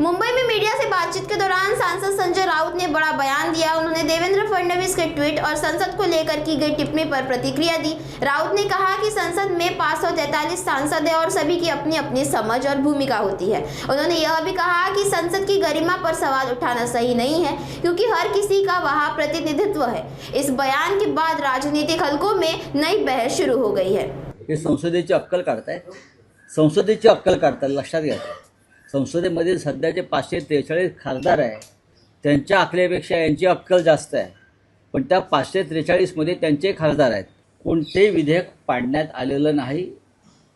मुंबई में मीडिया से बातचीत के दौरान सांसद संजय राउत ने बड़ा बयान दिया। उन्होंने देवेंद्र फडणवीस के ट्वीट और संसद को लेकर की गई टिप्पणी पर प्रतिक्रिया दी। राउत ने कहा कि संसद में 543 सांसद है और सभी की अपनी अपनी समझ और भूमिका होती है। उन्होंने यह भी कहा कि संसद की गरिमा पर सवाल उठाना सही नहीं है क्योंकि हर किसी का वहाँ प्रतिनिधित्व है। इस बयान के बाद राजनीतिक हलकों में नई बहस शुरू हो गई है। हे संसदेची अक्कल काढतायत लक्षात घ्या। संसदेमध्ये सध्याचे 543 खासदार आहे, त्यांच्या अकलेपेक्षा यांची अक्कल जास्त आहे, पण त्या 543 मध्ये त्यांचे खासदार आहेत। कोणते विधेयक पाडण्यात आलेलं नाही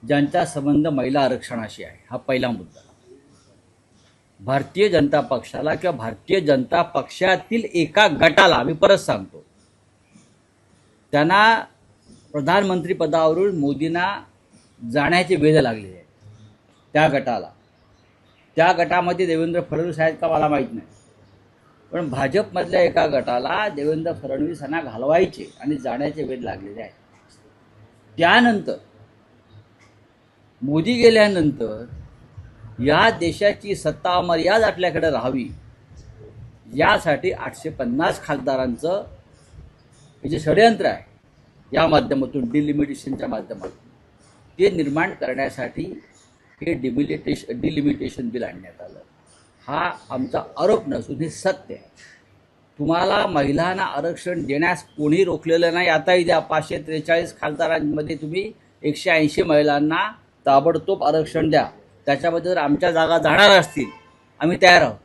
ज्यांचा संबंध महिला आरक्षणाशी आहे। हा पहिला मुद्दा। भारतीय जनता पक्षाला किंवा भारतीय जनता पक्षातील एका गटाला मी परत सांगतो, त्यांना प्रधानमंत्री पदावरून मोदींना जाण्याचे वेध लागले आहे। त्या गटामध्ये देवेंद्र फडणवीस आहेत का मला माहित नाही, पण भाजपमधल्या एका गटाला देवेंद्र फडणवीस यांना घालवायचे आणि जाण्याचे वेध लागलेले आहेत। त्यानंतर मोदी गेल्यानंतर या देशाची सत्ता मर्याद आपल्याकडे राहावी यासाठी 850 खासदारांचं हे जे षडयंत्र आहे या माध्यमातून डिलिमिटेशनच्या माध्यमातून ते निर्माण करण्यासाठी हे डिलिमिटेशन बिल आणण्यात आलं। हा आमचा आरोप नसून हे सत्य आहे। तुम्हाला महिलांना आरक्षण देण्यास कोणी रोखलेलं नाही। आताही द्या, 543 खासदारांमध्ये तुम्ही 180 महिलांना ताबडतोब आरक्षण द्या। त्याच्यामध्ये जर आमच्या जागा जाणार असतील आम्ही तयार आहोत।